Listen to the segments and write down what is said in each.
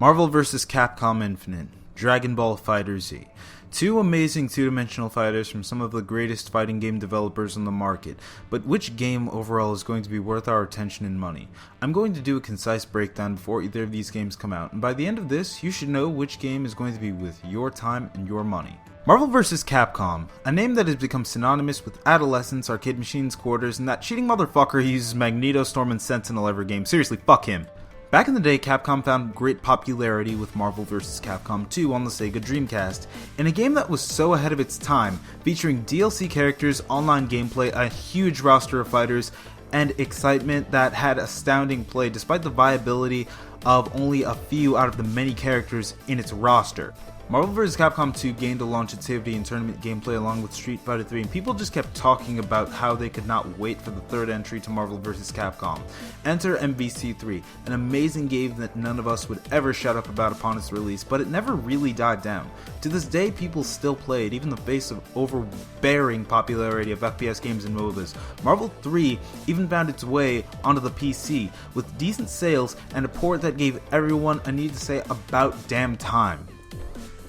Marvel vs. Capcom Infinite, DragonBall FighterZ. Two amazing two-dimensional fighters from some of the greatest fighting game developers on the market, but which game overall is going to be worth our attention and money? I'm going to do a concise breakdown before either of these games come out, and by the end of this, you should know which game is going to be with your time and your money. Marvel vs. Capcom, a name that has become synonymous with adolescence, arcade machines, quarters, and that cheating motherfucker who uses Magneto, Storm, and Sentinel every game. Seriously, fuck him. Back in the day, Capcom found great popularity with Marvel vs. Capcom 2 on the Sega Dreamcast, in a game that was so ahead of its time, featuring DLC characters, online gameplay, a huge roster of fighters, and excitement that had astounding play despite the viability of only a few out of the many characters in its roster. Marvel vs. Capcom 2 gained a longevity in tournament gameplay along with Street Fighter 3, and people just kept talking about how they could not wait for the third entry to Marvel vs. Capcom. Enter MVC3, an amazing game that none of us would ever shut up about upon its release, but it never really died down. To this day, people still play it, even in the face of overbearing popularity of FPS games and MOBAs. Marvel 3 even found its way onto the PC, with decent sales and a port that gave everyone a need to say about damn time.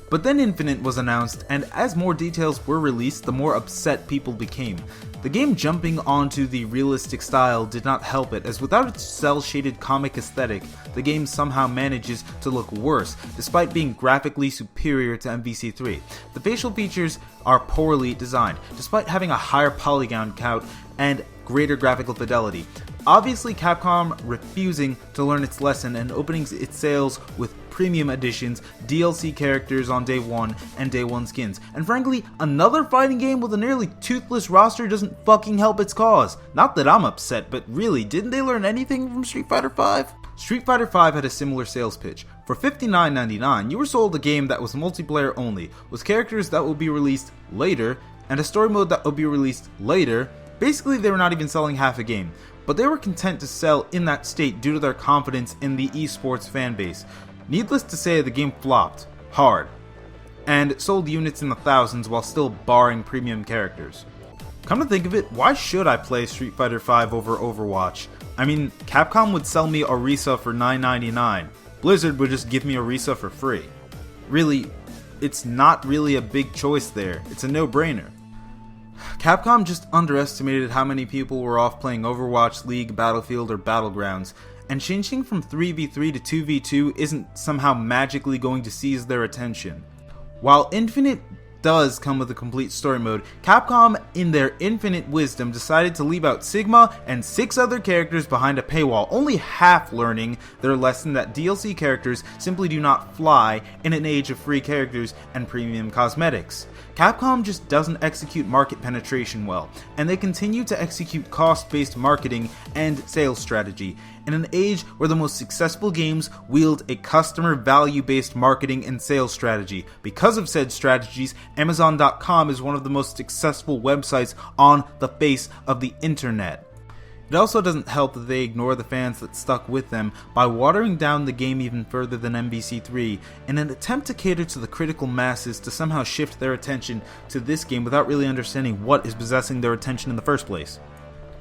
But then Infinite was announced, and as more details were released, the more upset people became. The game jumping onto the realistic style did not help it, as without its cel-shaded comic aesthetic, the game somehow manages to look worse, despite being graphically superior to MVC3. The facial features are poorly designed, despite having a higher polygon count and greater graphical fidelity. Obviously, Capcom refusing to learn its lesson and opening its sales with premium editions, DLC characters on day one, and day one skins. And frankly, another fighting game with a nearly toothless roster doesn't fucking help its cause. Not that I'm upset, but really, didn't they learn anything from Street Fighter V? Street Fighter V had a similar sales pitch. For $59.99, you were sold a game that was multiplayer only, with characters that will be released later, and a story mode that will be released later. Basically, they were not even selling half a game, but they were content to sell in that state due to their confidence in the esports fanbase. Needless to say, the game flopped hard, and sold units in the thousands while still barring premium characters. Come to think of it, why should I play Street Fighter V over Overwatch? I mean, Capcom would sell me Orisa for $9.99. Blizzard would just give me Orisa for free. Really, it's not really a big choice there. It's a no-brainer. Capcom just underestimated how many people were off playing Overwatch, League, Battlefield, or Battlegrounds, and changing from 3v3 to 2v2 isn't somehow magically going to seize their attention. While Infinite does come with a complete story mode, Capcom, in their infinite wisdom, decided to leave out Sigma and 6 other characters behind a paywall, only half learning their lesson that DLC characters simply do not fly in an age of free characters and premium cosmetics. Capcom just doesn't execute market penetration well, and they continue to execute cost-based marketing and sales strategy. In an age where the most successful games wield a customer value-based marketing and sales strategy. Because of said strategies, Amazon.com is one of the most successful websites on the face of the internet. It also doesn't help that they ignore the fans that stuck with them by watering down the game even further than MVC3 in an attempt to cater to the critical masses to somehow shift their attention to this game without really understanding what is possessing their attention in the first place.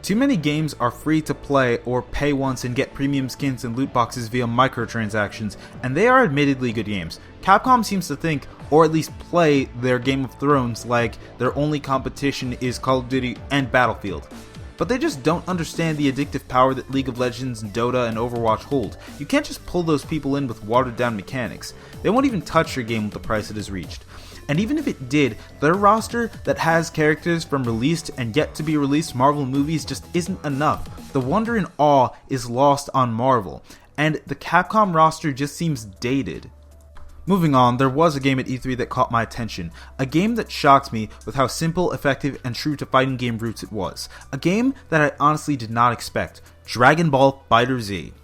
Too many games are free to play or pay once and get premium skins and loot boxes via microtransactions, and they are admittedly good games. Capcom seems to think, or at least play, their Game of Thrones like their only competition is Call of Duty and Battlefield. But they just don't understand the addictive power that League of Legends, Dota, and Overwatch hold. You can't just pull those people in with watered down mechanics. They won't even touch your game with the price it has reached. And even if it did, their roster that has characters from released and yet to be released Marvel movies just isn't enough. The wonder and awe is lost on Marvel, and the Capcom roster just seems dated. Moving on, there was a game at E3 that caught my attention. A game that shocked me with how simple, effective, and true to fighting game roots it was. A game that I honestly did not expect. DragonBall FighterZ.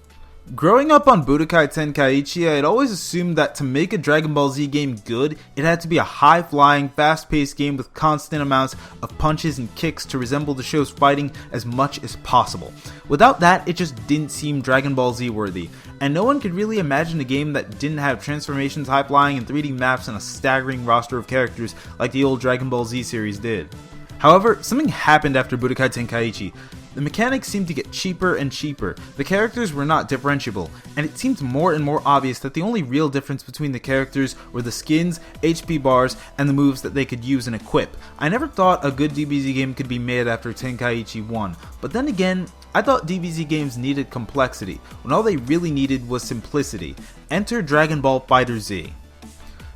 Growing up on Budokai Tenkaichi, I had always assumed that to make a Dragon Ball Z game good, it had to be a high-flying, fast-paced game with constant amounts of punches and kicks to resemble the show's fighting as much as possible. Without that, it just didn't seem Dragon Ball Z worthy, and no one could really imagine a game that didn't have transformations, high-flying, and 3D maps and a staggering roster of characters like the old Dragon Ball Z series did. However, something happened after Budokai Tenkaichi. The mechanics seemed to get cheaper and cheaper, the characters were not differentiable, and it seemed more and more obvious that the only real difference between the characters were the skins, HP bars, and the moves that they could use and equip. I never thought a good DBZ game could be made after Tenkaichi 1, but then again, I thought DBZ games needed complexity, when all they really needed was simplicity. Enter Dragon Ball FighterZ.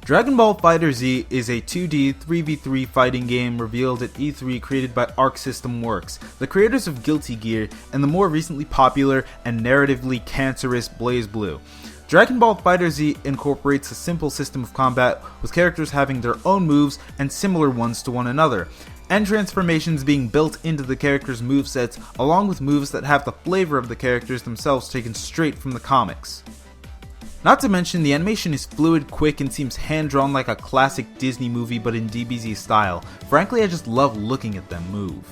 Dragon Ball FighterZ is a 2D 3v3 fighting game revealed at E3 created by Arc System Works, the creators of Guilty Gear and the more recently popular and narratively cancerous BlazBlue. Dragon Ball FighterZ incorporates a simple system of combat with characters having their own moves and similar ones to one another, and transformations being built into the characters' movesets along with moves that have the flavor of the characters themselves taken straight from the comics. Not to mention, the animation is fluid, quick, and seems hand-drawn like a classic Disney movie but in DBZ style. Frankly, I just love looking at them move.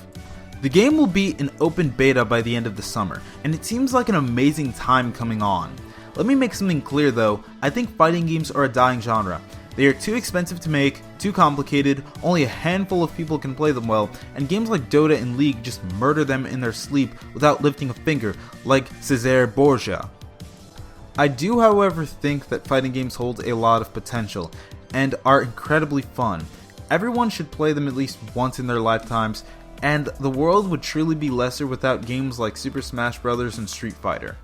The game will be an open beta by the end of the summer, and it seems like an amazing time coming on. Let me make something clear though, I think fighting games are a dying genre. They are too expensive to make, too complicated, only a handful of people can play them well, and games like Dota and League just murder them in their sleep without lifting a finger, like Cesare Borgia. I do, however, think that fighting games hold a lot of potential, and are incredibly fun. Everyone should play them at least once in their lifetimes, and the world would truly be lesser without games like Super Smash Bros. And Street Fighter.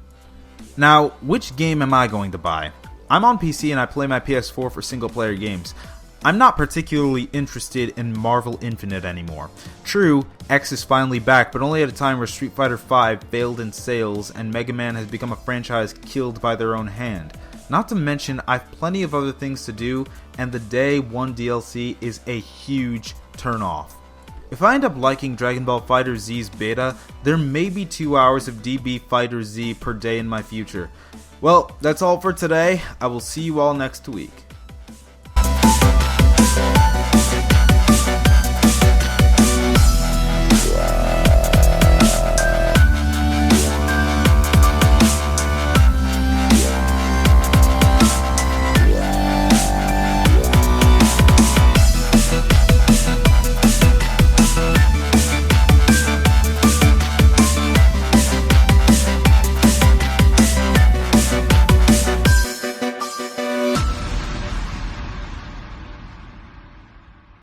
Now, which game am I going to buy? I'm on PC and I play my PS4 for single player games. I'm not particularly interested in Marvel Infinite anymore. True, X is finally back, but only at a time where Street Fighter V failed in sales and Mega Man has become a franchise killed by their own hand. Not to mention, I've plenty of other things to do, and the Day 1 DLC is a huge turnoff. If I end up liking Dragon Ball FighterZ's beta, there may be 2 hours of DB FighterZ per day in my future. Well, that's all for today. I will see you all next week.